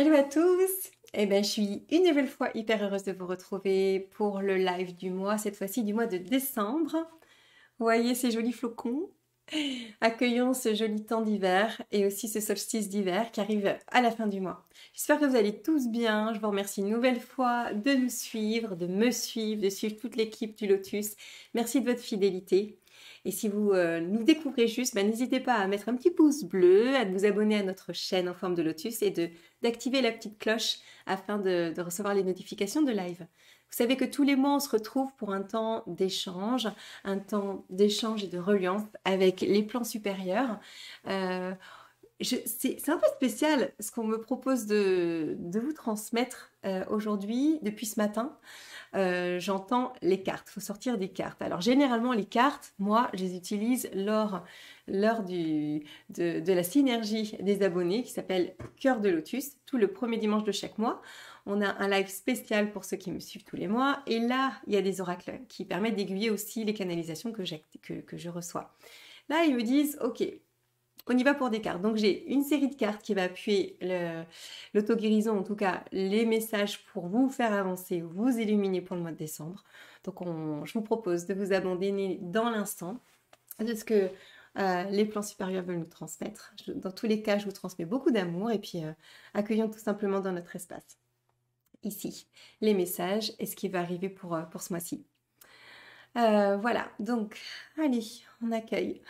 Hello à tous! Eh ben, je suis une nouvelle fois hyper heureuse de vous retrouver pour le live du mois, cette fois-ci du mois de décembre. Vous voyez ces jolis flocons? Accueillons ce joli temps d'hiver et aussi ce solstice d'hiver qui arrive à la fin du mois. J'espère que vous allez tous bien. Je vous remercie une nouvelle fois de nous suivre, de me suivre, de suivre toute l'équipe du Lotus. Merci de votre fidélité. Et si vous nous découvrez juste, n'hésitez pas à mettre un petit pouce bleu, à vous abonner à notre chaîne en forme de lotus et d'activer la petite cloche afin de recevoir les notifications de live. Vous savez que tous les mois, on se retrouve pour un temps d'échange et de reliance avec les plans supérieurs. C'est un peu spécial ce qu'on me propose de vous transmettre aujourd'hui, depuis ce matin. J'entends les cartes, il faut sortir des cartes. Alors généralement les cartes, moi je les utilise lors de la synergie des abonnés qui s'appelle Cœur de Lotus, tout le premier dimanche de chaque mois. On a un live spécial pour ceux qui me suivent tous les mois et là il y a des oracles qui permettent d'aiguiller aussi les canalisations que je reçois. Là ils me disent ok, on y va pour des cartes. Donc j'ai une série de cartes qui va appuyer l'auto-guérison, en tout cas les messages pour vous faire avancer, vous illuminer pour le mois de décembre. Donc je vous propose de vous abandonner dans l'instant de ce que les plans supérieurs veulent nous transmettre. Dans tous les cas, je vous transmets beaucoup d'amour et puis accueillons tout simplement dans notre espace. Ici, les messages et ce qui va arriver pour ce mois-ci. Voilà, donc allez, on accueille.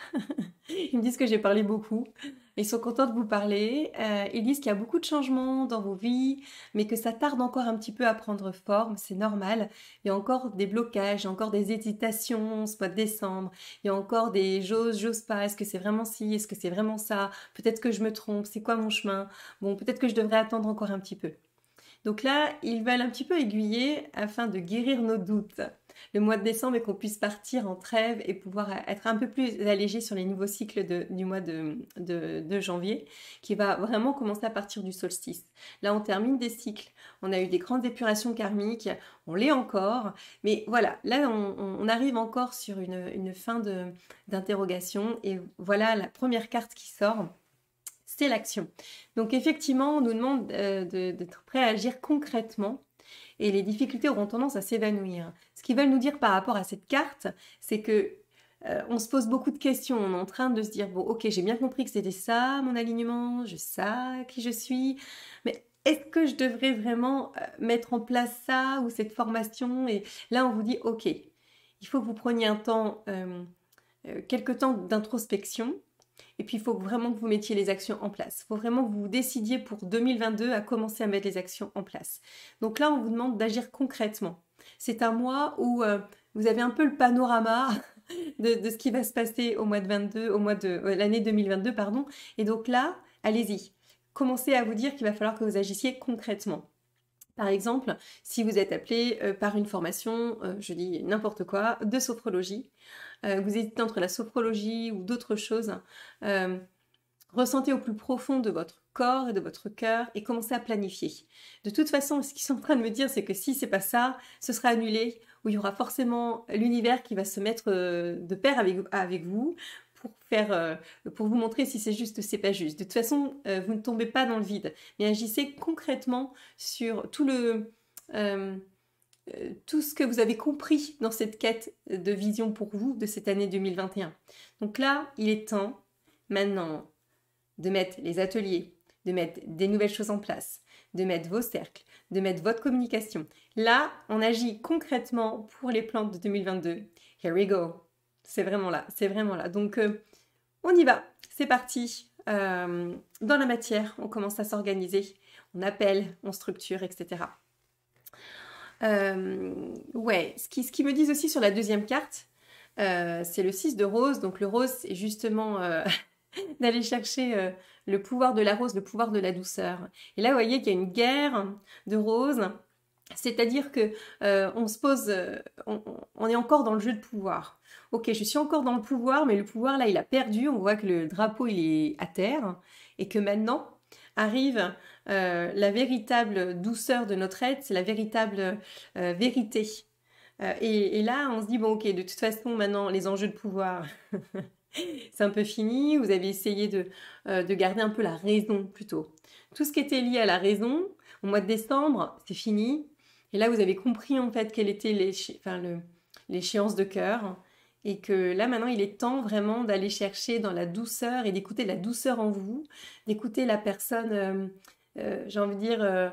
Ils me disent que j'ai parlé beaucoup. Ils sont contents de vous parler. Ils disent qu'il y a beaucoup de changements dans vos vies, mais que ça tarde encore un petit peu à prendre forme. C'est normal. Il y a encore des blocages, il y a encore des hésitations ce mois de décembre. Il y a encore des j'ose pas. Est-ce que c'est vraiment ci? Est-ce que c'est vraiment ça? Peut-être que je me trompe. C'est quoi mon chemin? Bon, peut-être que je devrais attendre encore un petit peu. Donc là, ils veulent un petit peu aiguiller afin de guérir nos doutes le mois de décembre et qu'on puisse partir en trêve et pouvoir être un peu plus allégé sur les nouveaux cycles du mois de janvier qui va vraiment commencer à partir du solstice. Là, on termine des cycles, on a eu des grandes épurations karmiques, on l'est encore, mais voilà, là, on arrive encore sur une fin d'interrogation et voilà la première carte qui sort. C'est l'action. Donc effectivement, on nous demande d'être prêt à agir concrètement et les difficultés auront tendance à s'évanouir. Ce qu'ils veulent nous dire par rapport à cette carte, c'est que on se pose beaucoup de questions. On est en train de se dire, bon, ok, j'ai bien compris que c'était ça, mon alignement, je sais qui je suis, mais est-ce que je devrais vraiment mettre en place ça ou cette formation? Et là, on vous dit, ok, il faut que vous preniez un temps, quelques temps d'introspection. Et puis, il faut vraiment que vous mettiez les actions en place. Il faut vraiment que vous décidiez pour 2022 à commencer à mettre les actions en place. Donc là, on vous demande d'agir concrètement. C'est un mois où vous avez un peu le panorama de ce qui va se passer au mois de 22, l'année 2022, pardon. Et donc là, allez-y. Commencez à vous dire qu'il va falloir que vous agissiez concrètement. Par exemple, si vous êtes appelé par une formation, je dis n'importe quoi, de sophrologie, vous hésitez entre la sophrologie ou d'autres choses, ressentez au plus profond de votre corps et de votre cœur et commencez à planifier. De toute façon, ce qu'ils sont en train de me dire, c'est que si c'est pas ça, ce sera annulé, où il y aura forcément l'univers qui va se mettre de pair avec vous pour vous montrer si c'est juste ou c'est pas juste. De toute façon, vous ne tombez pas dans le vide, mais agissez concrètement sur tout ce que vous avez compris dans cette quête de vision pour vous de cette année 2021. Donc là, il est temps maintenant de mettre les ateliers, de mettre des nouvelles choses en place, de mettre vos cercles, de mettre votre communication. Là, on agit concrètement pour les plans de 2022. Here we go. C'est vraiment là, c'est vraiment là. Donc, on y va, c'est parti. Dans la matière, on commence à s'organiser, on appelle, on structure, etc. Ouais, ce qui me disent aussi sur la deuxième carte, c'est le 6 de rose. Donc le rose, c'est justement d'aller chercher le pouvoir de la rose, le pouvoir de la douceur. Et là, vous voyez qu'il y a une guerre de roses. C'est-à-dire que on se pose, on est encore dans le jeu de pouvoir. Ok, je suis encore dans le pouvoir, mais le pouvoir là, il a perdu. On voit que le drapeau, il est à terre et que maintenant arrive la véritable douceur de notre être, c'est la véritable vérité. Et là, on se dit bon, ok, de toute façon, maintenant, les enjeux de pouvoir, C'est un peu fini, vous avez essayé de garder un peu la raison plutôt. Tout ce qui était lié à la raison, au mois de décembre, c'est fini. Et là, vous avez compris en fait quelle était l'échéance de cœur. Et que là, maintenant, il est temps vraiment d'aller chercher dans la douceur et d'écouter la douceur en vous, d'écouter la personne, j'ai envie de dire,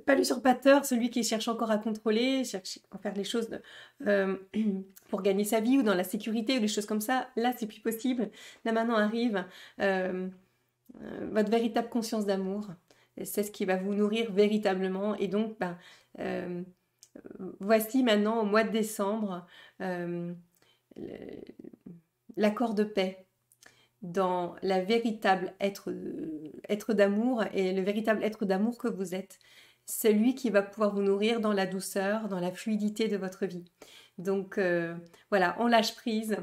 pas l'usurpateur, celui qui cherche encore à contrôler, cherche à faire les choses euh, pour gagner sa vie ou dans la sécurité ou des choses comme ça. Là, c'est plus possible. Là, maintenant arrive votre véritable conscience d'amour. C'est ce qui va vous nourrir véritablement. Et donc, euh, voici maintenant au mois de décembre l'accord de paix dans la véritable être d'amour et le véritable être d'amour que vous êtes. Celui qui va pouvoir vous nourrir dans la douceur, dans la fluidité de votre vie. Donc voilà, on lâche prise.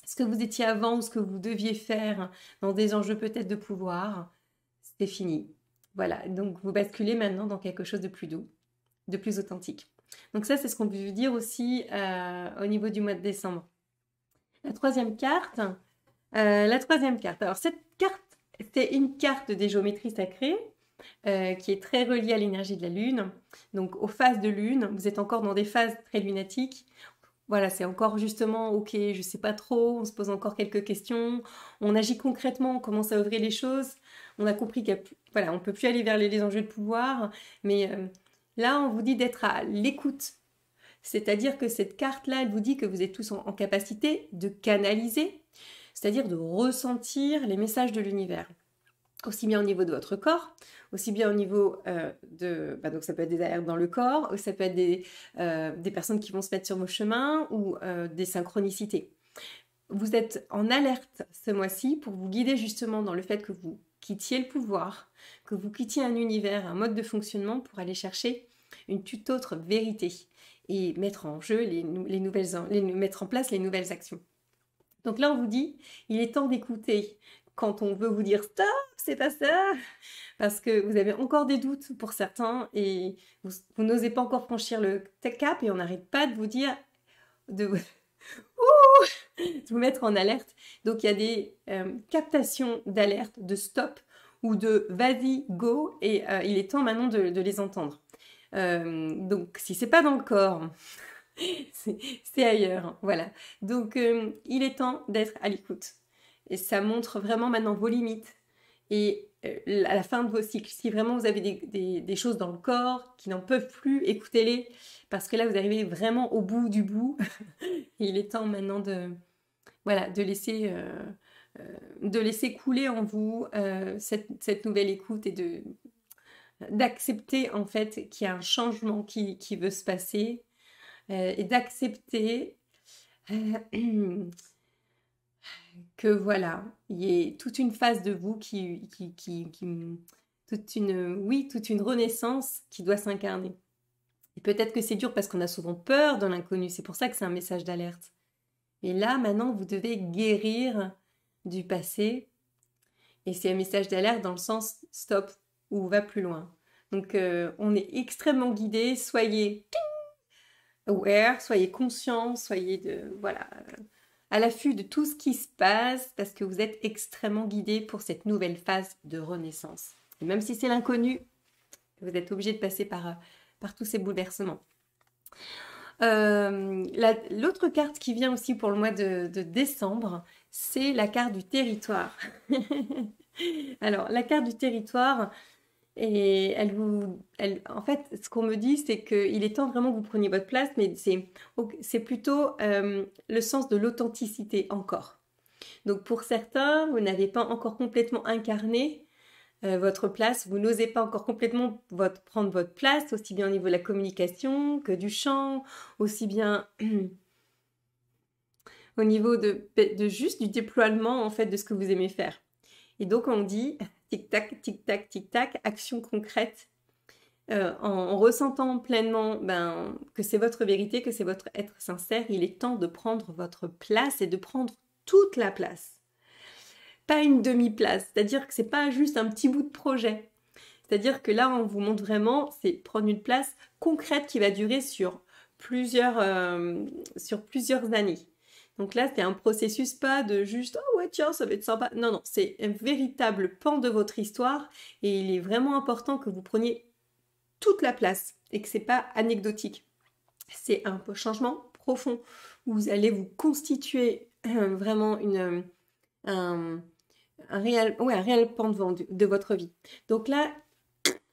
Ce que vous étiez avant ou ce que vous deviez faire dans des enjeux peut-être de pouvoir, c'est fini. Voilà, donc vous basculez maintenant dans quelque chose de plus doux, de plus authentique. Donc ça, c'est ce qu'on peut vous dire aussi au niveau du mois de décembre. La troisième carte. Alors cette carte, c'est une carte des géométries sacrées qui est très reliée à l'énergie de la Lune. Donc aux phases de Lune, vous êtes encore dans des phases très lunatiques. Voilà, c'est encore justement, ok, je sais pas trop, on se pose encore quelques questions, on agit concrètement, on commence à ouvrir les choses, on a compris voilà, on peut plus aller vers les enjeux de pouvoir, mais là, on vous dit d'être à l'écoute. C'est-à-dire que cette carte-là, elle vous dit que vous êtes tous en capacité de canaliser, c'est-à-dire de ressentir les messages de l'univers. Aussi bien au niveau de votre corps, aussi bien au niveau donc ça peut être des alertes dans le corps, ou ça peut être des personnes qui vont se mettre sur vos chemins, ou des synchronicités. Vous êtes en alerte ce mois-ci pour vous guider justement dans le fait que vous quittiez le pouvoir, que vous quittiez un univers, un mode de fonctionnement pour aller chercher une toute autre vérité et mettre en jeu mettre en place les nouvelles actions. Donc là, on vous dit, il est temps d'écouter quand on veut vous dire stop, c'est pas ça, parce que vous avez encore des doutes pour certains et vous n'osez pas encore franchir le cap et on n'arrête pas de vous dire de vous mettre en alerte. Donc il y a des captations d'alerte, de stop ou de vas-y, go, et il est temps maintenant de les entendre. Donc si c'est pas dans le corps, c'est ailleurs, voilà. Donc il est temps d'être à l'écoute. Et ça montre vraiment maintenant vos limites. Et à la fin de vos cycles, si vraiment vous avez des choses dans le corps qui n'en peuvent plus, écoutez-les. Parce que là, vous arrivez vraiment au bout du bout. Et il est temps maintenant de laisser couler en vous cette nouvelle écoute et d'accepter en fait qu'il y a un changement qui veut se passer et d'accepter que voilà, il y ait toute une phase de vous toute une renaissance qui doit s'incarner. Et peut-être que c'est dur parce qu'on a souvent peur de l'inconnu, c'est pour ça que c'est un message d'alerte. Et là, maintenant, vous devez guérir du passé. Et c'est un message d'alerte dans le sens stop ou va plus loin. Donc, on est extrêmement guidé. Soyez aware, soyez conscient, soyez à l'affût de tout ce qui se passe parce que vous êtes extrêmement guidé pour cette nouvelle phase de renaissance. Et même si c'est l'inconnu, vous êtes obligé de passer par tous ces bouleversements. L'autre carte qui vient aussi pour le mois de décembre, c'est la carte du territoire. Alors, la carte du territoire, et en fait, ce qu'on me dit, c'est qu'il est temps vraiment que vous preniez votre place, mais c'est plutôt le sens de l'authenticité encore. Donc, pour certains, vous n'avez pas encore complètement incarné votre place, vous n'osez pas encore complètement prendre votre place, aussi bien au niveau de la communication que du chant, aussi bien au niveau de juste du déploiement en fait de ce que vous aimez faire. Et donc on dit tic-tac, tic-tac, tic-tac, action concrète, en ressentant pleinement que c'est votre vérité, que c'est votre être sincère, il est temps de prendre votre place et de prendre toute la place. Pas une demi-place, c'est-à-dire que c'est pas juste un petit bout de projet. C'est-à-dire que là, on vous montre vraiment, c'est prendre une place concrète qui va durer sur plusieurs années. Donc là, c'est un processus pas de juste « Oh ouais, tiens, ça va être sympa ». Non, non, c'est un véritable pan de votre histoire et il est vraiment important que vous preniez toute la place et que c'est pas anecdotique. C'est un changement profond où vous allez vous constituer vraiment un, un réel pan de votre vie. Donc là,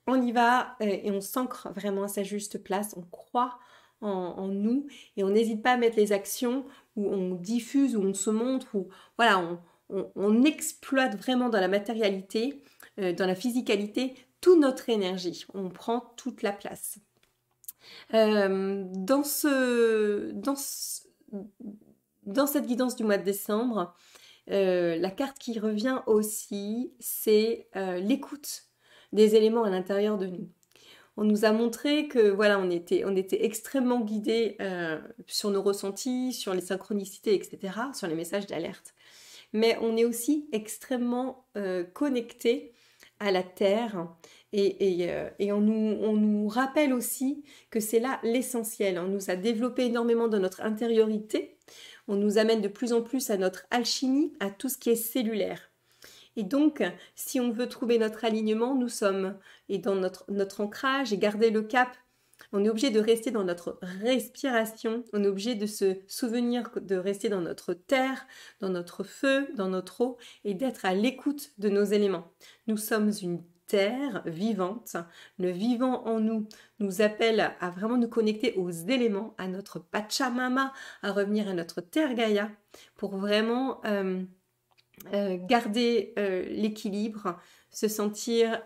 on y va et on s'ancre vraiment à sa juste place, on croit en nous et on n'hésite pas à mettre les actions où on diffuse, où on se montre, où voilà, on exploite vraiment dans la matérialité, dans la physicalité, toute notre énergie. On prend toute la place. Dans cette guidance du mois de décembre, la carte qui revient aussi, c'est l'écoute des éléments à l'intérieur de nous. On nous a montré que voilà, on était extrêmement guidés sur nos ressentis, sur les synchronicités, etc., sur les messages d'alerte. Mais on est aussi extrêmement connectés à la Terre et on nous rappelle aussi que c'est là l'essentiel. On nous a développé énormément dans notre intériorité. On nous amène de plus en plus à notre alchimie, à tout ce qui est cellulaire. Et donc, si on veut trouver notre alignement, nous sommes, et dans notre ancrage et garder le cap, on est obligé de rester dans notre respiration, on est obligé de se souvenir de rester dans notre terre, dans notre feu, dans notre eau, et d'être à l'écoute de nos éléments. Nous sommes une terre vivante. Le vivant en nous nous appelle à vraiment nous connecter aux éléments, à notre Pachamama, à revenir à notre terre Gaïa, pour vraiment garder l'équilibre, se sentir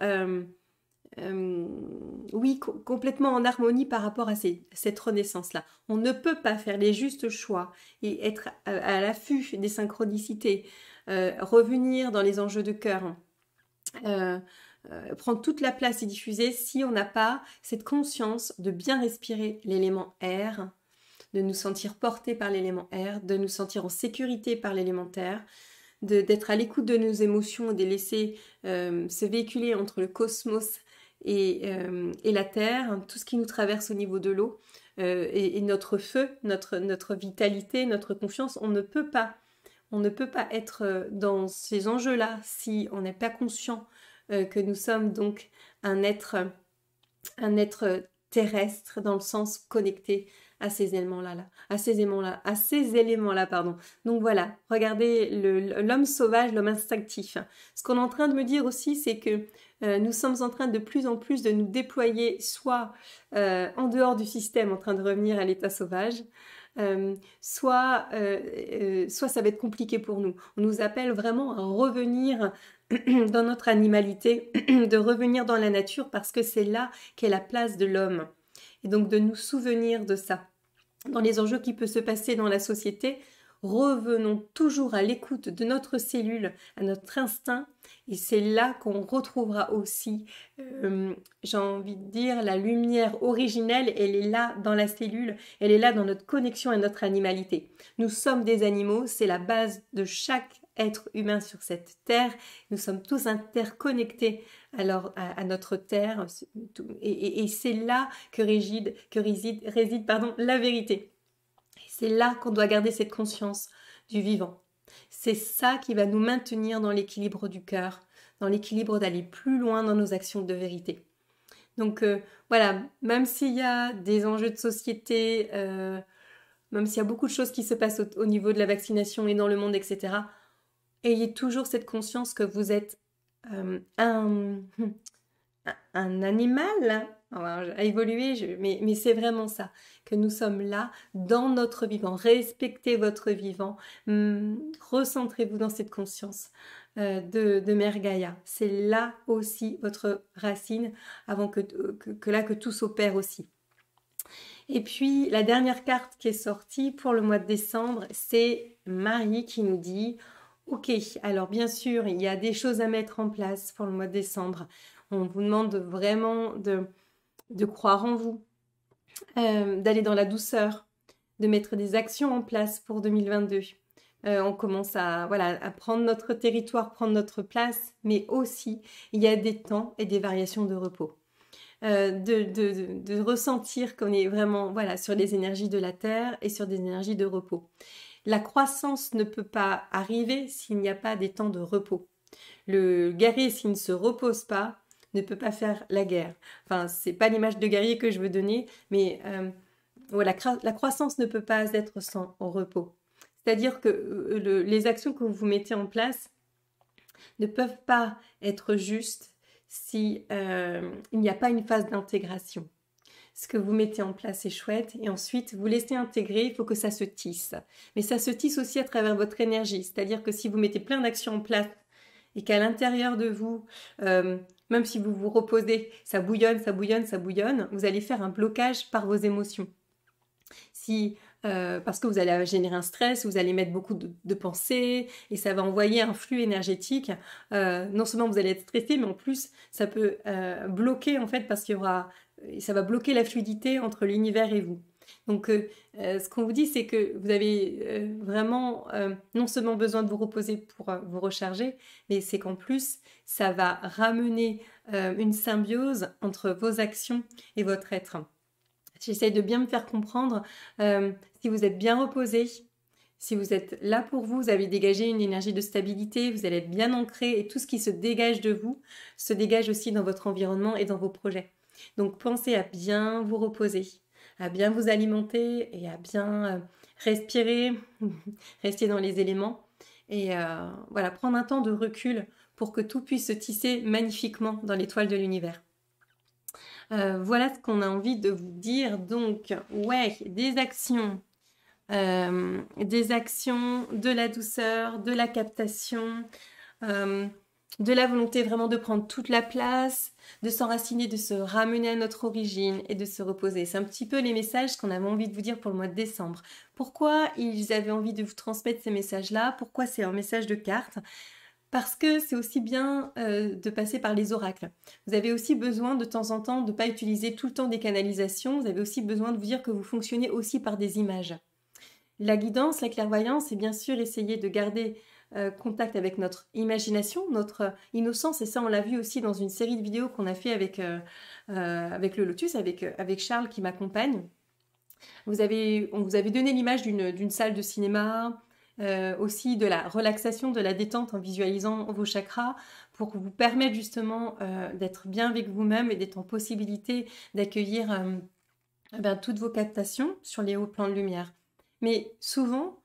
complètement en harmonie par rapport à cette renaissance-là. On ne peut pas faire les justes choix et être à l'affût des synchronicités, revenir dans les enjeux de cœur, prendre toute la place et diffuser si on n'a pas cette conscience de bien respirer l'élément air, de nous sentir portés par l'élément air, de nous sentir en sécurité par l'élément terre, d'être à l'écoute de nos émotions et de les laisser se véhiculer entre le cosmos et la terre, hein, tout ce qui nous traverse au niveau de l'eau et notre feu, notre vitalité, notre confiance. On ne peut pas être dans ces enjeux-là si on n'est pas conscient que nous sommes donc un être terrestre dans le sens connecté à ces éléments-là, pardon. Donc voilà, regardez l'homme sauvage, l'homme instinctif. Ce qu'on est en train de me dire aussi, c'est que nous sommes en train de plus en plus de nous déployer, soit en dehors du système, en train de revenir à l'état sauvage, soit ça va être compliqué pour nous. On nous appelle vraiment à revenir dans notre animalité, de revenir dans la nature parce que c'est là qu'est la place de l'homme. Et donc de nous souvenir de ça. Dans les enjeux qui peuvent se passer dans la société, revenons toujours à l'écoute de notre cellule, à notre instinct, et c'est là qu'on retrouvera aussi, j'ai envie de dire, la lumière originelle, elle est là dans la cellule, elle est là dans notre connexion à notre animalité. Nous sommes des animaux, c'est la base de chaque être humain sur cette terre, nous sommes tous interconnectés alors à notre terre, et c'est là que réside la vérité. C'est là qu'on doit garder cette conscience du vivant. C'est ça qui va nous maintenir dans l'équilibre du cœur, dans l'équilibre d'aller plus loin dans nos actions de vérité. Donc voilà, même s'il y a des enjeux de société, même s'il y a beaucoup de choses qui se passent au niveau de la vaccination et dans le monde, etc., ayez toujours cette conscience que vous êtes un animal à évoluer, mais c'est vraiment ça, que nous sommes là dans notre vivant. Respectez votre vivant, recentrez-vous dans cette conscience de Mère Gaïa. C'est là aussi votre racine avant que tout s'opère aussi. Et puis la dernière carte qui est sortie pour le mois de décembre, c'est Marie qui nous dit ok, alors bien sûr, il y a des choses à mettre en place pour le mois de décembre. On vous demande vraiment de croire en vous, d'aller dans la douceur, de mettre des actions en place pour 2022. On commence à prendre notre territoire, prendre notre place, mais aussi il y a des temps et des variations de repos. De ressentir qu'on est vraiment sur les énergies de la terre et sur des énergies de repos. la croissance ne peut pas arriver s'il n'y a pas des temps de repos. Le guerrier, s'il ne se repose pas, ne peut pas faire la guerre. Enfin, c'est pas l'image de guerrier que je veux donner, mais voilà, la croissance ne peut pas être sans repos. C'est-à-dire que les actions que vous mettez en place ne peuvent pas être justes si il n'y a pas une phase d'intégration. Ce que vous mettez en place est chouette et ensuite vous laissez intégrer, il faut que ça se tisse. Mais ça se tisse aussi à travers votre énergie, c'est-à-dire que si vous mettez plein d'actions en place et qu'à l'intérieur de vous, même si vous vous reposez, ça bouillonne, ça bouillonne, ça bouillonne, vous allez faire un blocage par vos émotions. Parce que vous allez générer un stress, vous allez mettre beaucoup de pensées et ça va envoyer un flux énergétique. Non seulement vous allez être stressé, mais en plus ça peut bloquer en fait parce ça va bloquer la fluidité entre l'univers et vous. Donc ce qu'on vous dit, c'est que vous avez vraiment non seulement besoin de vous reposer pour vous recharger, mais c'est qu'en plus ça va ramener une symbiose entre vos actions et votre être. J'essaye de bien me faire comprendre. Si vous êtes bien reposé, si vous êtes là pour vous, vous avez dégagé une énergie de stabilité, vous allez être bien ancré et tout ce qui se dégage de vous se dégage aussi dans votre environnement et dans vos projets. Donc pensez à bien vous reposer, à bien vous alimenter et à bien respirer, rester dans les éléments et voilà, prendre un temps de recul pour que tout puisse se tisser magnifiquement dans l'étoile de l'univers. Voilà ce qu'on a envie de vous dire. Donc, ouais, des actions, de la douceur, de la captation, de la volonté vraiment de prendre toute la place, de s'enraciner, de se ramener à notre origine et de se reposer. C'est un petit peu les messages qu'on avait envie de vous dire pour le mois de décembre. Pourquoi ils avaient envie de vous transmettre ces messages-là? Pourquoi c'est un message de carte? Parce que c'est aussi bien de passer par les oracles. Vous avez aussi besoin de temps en temps de ne pas utiliser tout le temps des canalisations. Vous avez aussi besoin de vous dire que vous fonctionnez aussi par des images. La guidance, la clairvoyance, c'est bien sûr essayer de garder contact avec notre imagination, notre innocence. Et ça, on l'a vu aussi dans une série de vidéos qu'on a fait avec le Lotus, avec Charles qui m'accompagne. On vous avait donné l'image d'une salle de cinéma, aussi de la relaxation, de la détente en visualisant vos chakras pour vous permettre justement d'être bien avec vous-même et d'être en possibilité d'accueillir toutes vos captations sur les hauts plans de lumière. Mais souvent,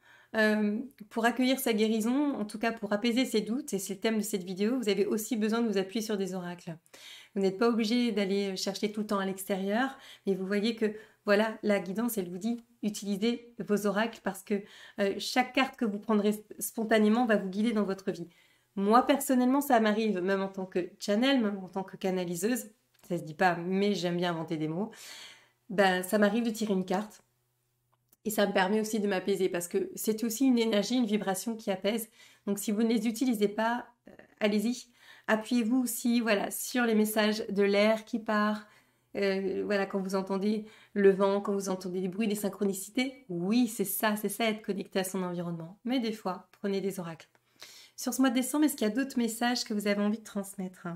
pour accueillir sa guérison, en tout cas pour apaiser ses doutes, et c'est le thème de cette vidéo, vous avez aussi besoin de vous appuyer sur des oracles. Vous n'êtes pas obligé d'aller chercher tout le temps à l'extérieur, mais vous voyez que voilà, la guidance, elle vous dit, utilisez vos oracles parce que chaque carte que vous prendrez spontanément va vous guider dans votre vie. Moi, personnellement, ça m'arrive, même en tant que channel, même en tant que canaliseuse, ça se dit pas, mais j'aime bien inventer des mots, ça m'arrive de tirer une carte et ça me permet aussi de m'apaiser parce que c'est aussi une énergie, une vibration qui apaise. Donc, si vous ne les utilisez pas, allez-y. Appuyez-vous aussi sur les messages de l'air qui part. Quand vous entendez le vent, quand vous entendez les bruits, les synchronicités, oui, c'est ça, être connecté à son environnement. Mais des fois, prenez des oracles. Sur ce mois de décembre, est-ce qu'il y a d'autres messages que vous avez envie de transmettre?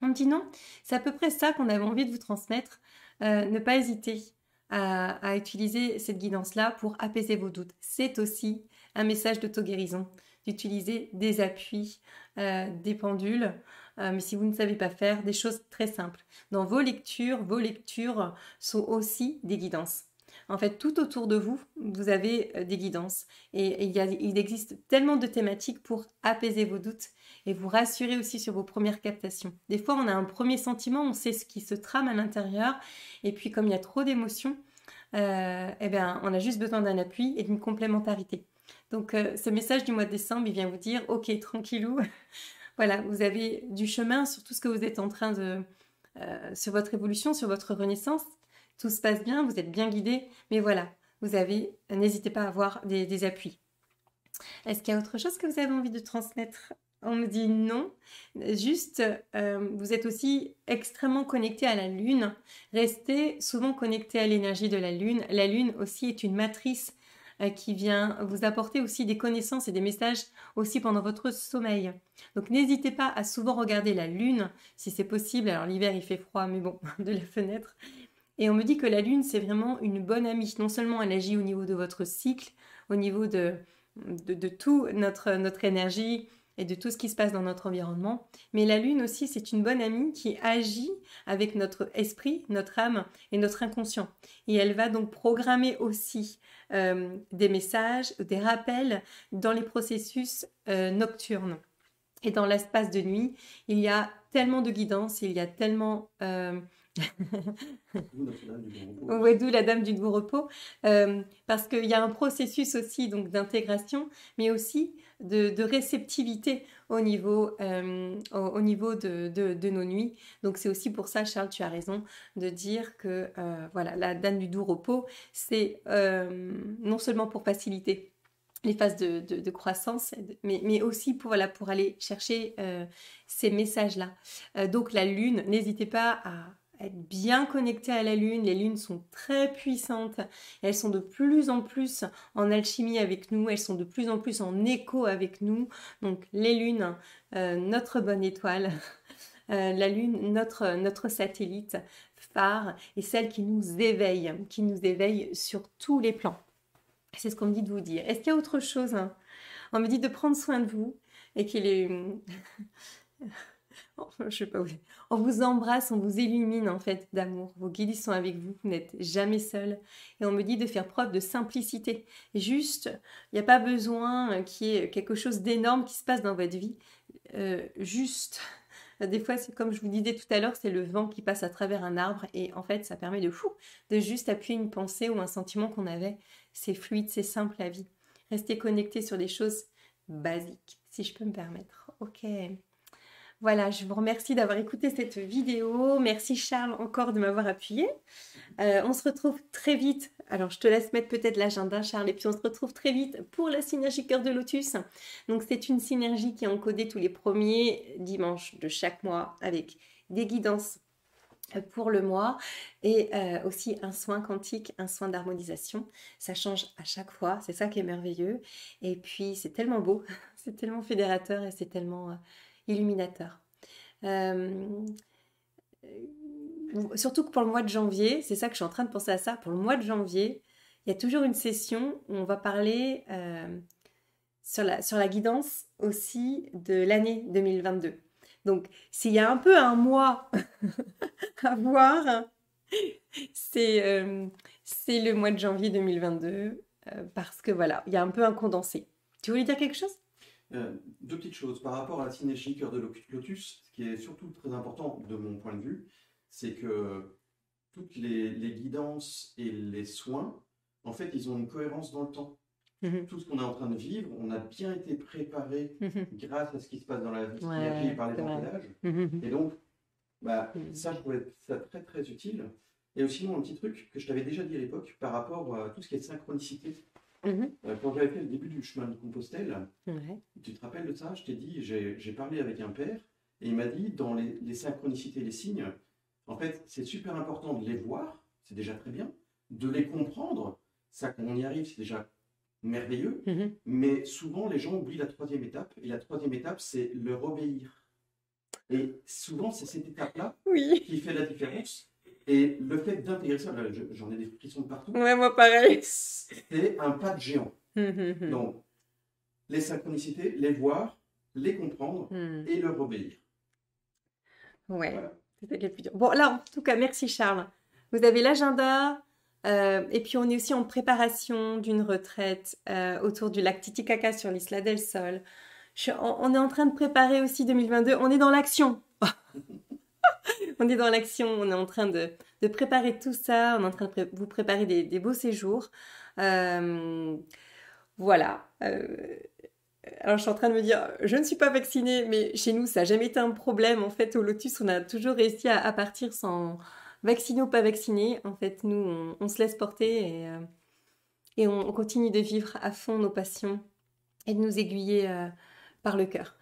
On me dit non, c'est à peu près ça qu'on avait envie de vous transmettre. Ne pas hésiter à utiliser cette guidance-là pour apaiser vos doutes. C'est aussi un message d'auto-guérison, d'utiliser des appuis, des pendules, mais si vous ne savez pas faire, des choses très simples. Dans vos lectures sont aussi des guidances. En fait, tout autour de vous, vous avez des guidances. Et il existe tellement de thématiques pour apaiser vos doutes et vous rassurer aussi sur vos premières captations. Des fois, on a un premier sentiment, on sait ce qui se trame à l'intérieur. Et puis, comme il y a trop d'émotions, on a juste besoin d'un appui et d'une complémentarité. Donc, ce message du mois de décembre, il vient vous dire, ok, tranquillou, voilà, vous avez du chemin sur tout ce que vous êtes en train de... sur votre évolution, sur votre renaissance. Tout se passe bien, vous êtes bien guidé, mais voilà, n'hésitez pas à avoir des appuis. Est-ce qu'il y a autre chose que vous avez envie de transmettre? On me dit non, juste vous êtes aussi extrêmement connecté à la Lune. Restez souvent connecté à l'énergie de la Lune. La Lune aussi est une matrice qui vient vous apporter aussi des connaissances et des messages aussi pendant votre sommeil. Donc n'hésitez pas à souvent regarder la Lune si c'est possible. Alors l'hiver il fait froid, mais bon, de la fenêtre. Et on me dit que la lune, c'est vraiment une bonne amie. Non seulement elle agit au niveau de votre cycle, au niveau de tout notre énergie et de tout ce qui se passe dans notre environnement, mais la lune aussi, c'est une bonne amie qui agit avec notre esprit, notre âme et notre inconscient. Et elle va donc programmer aussi des messages, des rappels dans les processus nocturnes. Et dans l'espace de nuit, il y a tellement de guidance, il y a tellement... Ouais, d'où la dame du doux repos, parce qu'il y a un processus aussi donc d'intégration, mais aussi de réceptivité au niveau de nos nuits. Donc c'est aussi pour ça, Charles, tu as raison de dire que voilà, la dame du doux repos, c'est non seulement pour faciliter les phases de croissance, mais aussi pour aller chercher ces messages-là. Donc la lune, n'hésitez pas à être bien connecté à la lune. Les lunes sont très puissantes. Elles sont de plus en plus en alchimie avec nous. Elles sont de plus en plus en écho avec nous. Donc les lunes, notre bonne étoile, la lune, notre satellite phare, et celle qui nous éveille sur tous les plans. C'est ce qu'on me dit de vous dire. Est-ce qu'il y a autre chose? On me dit de prendre soin de vous et qu'il est... je sais pas où. On vous embrasse, on vous illumine en fait d'amour. Vos guides sont avec vous, vous n'êtes jamais seul. Et on me dit de faire preuve de simplicité. Juste, il n'y a pas besoin qu'il y ait quelque chose d'énorme qui se passe dans votre vie. Juste, des fois, c'est comme je vous disais tout à l'heure, c'est le vent qui passe à travers un arbre et en fait, ça permet de juste appuyer une pensée ou un sentiment qu'on avait. C'est fluide, c'est simple la vie. Restez connectés sur des choses basiques, si je peux me permettre. Ok. Voilà, je vous remercie d'avoir écouté cette vidéo. Merci Charles encore de m'avoir appuyé. On se retrouve très vite. Alors, je te laisse mettre peut-être l'agenda, Charles, et puis on se retrouve très vite pour la synergie Cœur de Lotus. Donc, c'est une synergie qui est encodée tous les premiers dimanches de chaque mois avec des guidances pour le mois et aussi un soin quantique, un soin d'harmonisation. Ça change à chaque fois, c'est ça qui est merveilleux. Et puis, c'est tellement beau, c'est tellement fédérateur et c'est tellement illuminateur. Surtout que pour le mois de janvier, c'est ça que je suis en train de penser à ça, pour le mois de janvier, il y a toujours une session où on va parler sur la guidance aussi de l'année 2022. Donc, s'il y a un peu un mois à voir, c'est le mois de janvier 2022, parce que voilà, il y a un peu un condensé. Tu voulais dire quelque chose? Deux petites choses. Par rapport à la synergie Cœur de Lotus, ce qui est surtout très important de mon point de vue, c'est que toutes les guidances et les soins, en fait, ils ont une cohérence dans le temps. Tout ce qu'on est en train de vivre, on a bien été préparé grâce à ce qui se passe dans la synergie par les ancrages. Et donc, ça, je trouvais ça très très utile. Et aussi, un petit truc que je t'avais déjà dit à l'époque par rapport à tout ce qui est synchronicité. Quand j'avais fait le début du chemin de Compostelle, tu te rappelles de ça? Je t'ai dit, j'ai parlé avec un père et il m'a dit, dans les synchronicités, les signes, en fait, c'est super important de les voir, c'est déjà très bien, de les comprendre, ça, quand on y arrive, c'est déjà merveilleux, mais souvent, les gens oublient la troisième étape, et la troisième étape, c'est leur obéir. Et souvent, c'est cette étape-là qui fait la différence. Et le fait d'intégrer ça, j'en ai des frissons de partout. Ouais, moi pareil. C'est un pas de géant. Donc, les synchronicités, les voir, les comprendre et leur obéir. Ouais, voilà. C'est ça qui est le plus dur. Bon, là, en tout cas, merci Charles. Vous avez l'agenda. Et puis, on est aussi en préparation d'une retraite autour du lac Titicaca sur l'Isla del Sol. On est en train de préparer aussi 2022. On est dans l'action. On est dans l'action, on est en train de préparer tout ça, on est en train de vous préparer des beaux séjours. Voilà. Alors, je suis en train de me dire, je ne suis pas vaccinée, mais chez nous, ça n'a jamais été un problème. En fait, au Lotus, on a toujours réussi à partir sans vacciné ou pas vacciné. En fait, nous, on se laisse porter et on continue de vivre à fond nos passions et de nous aiguiller par le cœur.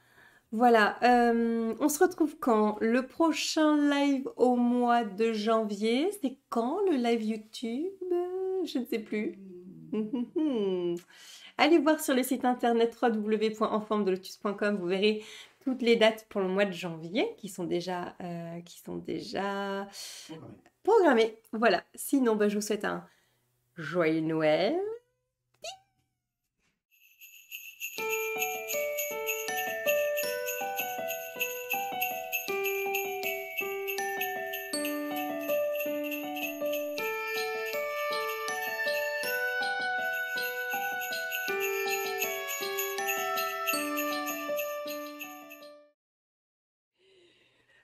Voilà, on se retrouve quand? Le prochain live au mois de janvier, c'est quand le live YouTube? Je ne sais plus. Allez voir sur le site internet www.enformedelotus.com, vous verrez toutes les dates pour le mois de janvier qui sont déjà programmé. Voilà. Sinon, bah, je vous souhaite un joyeux Noël.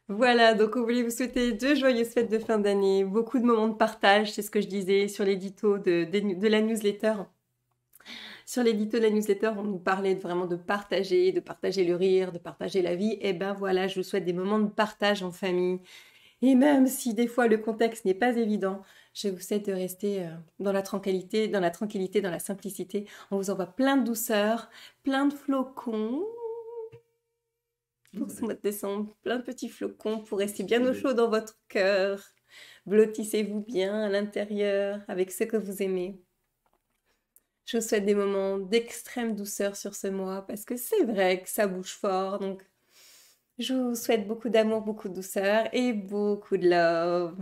Voilà, donc on voulait vous souhaiter de joyeuses fêtes de fin d'année, beaucoup de moments de partage, c'est ce que je disais sur l'édito de la newsletter. Sur l'édito de la newsletter, on nous parlait vraiment de partager le rire, de partager la vie. Et ben voilà, je vous souhaite des moments de partage en famille. Et même si des fois le contexte n'est pas évident, je vous souhaite de rester dans la tranquillité, dans la simplicité. On vous envoie plein de douceur, plein de flocons. Pour ce mois de décembre, plein de petits flocons pour rester bien au chaud dans votre cœur. Blottissez-vous bien à l'intérieur avec ce que vous aimez. Je vous souhaite des moments d'extrême douceur sur ce mois parce que c'est vrai que ça bouge fort. Donc, je vous souhaite beaucoup d'amour, beaucoup de douceur et beaucoup de love.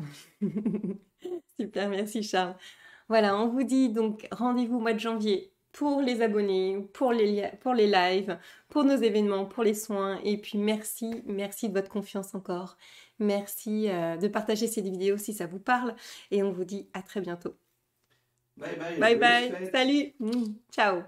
Super, merci Charles. Voilà, on vous dit donc rendez-vous au mois de janvier pour les abonnés, pour les lives, pour nos événements, pour les soins. Et puis merci de votre confiance encore. Merci de partager cette vidéo si ça vous parle. Et on vous dit à très bientôt. Bye bye. Bye bye. Salut. Ciao.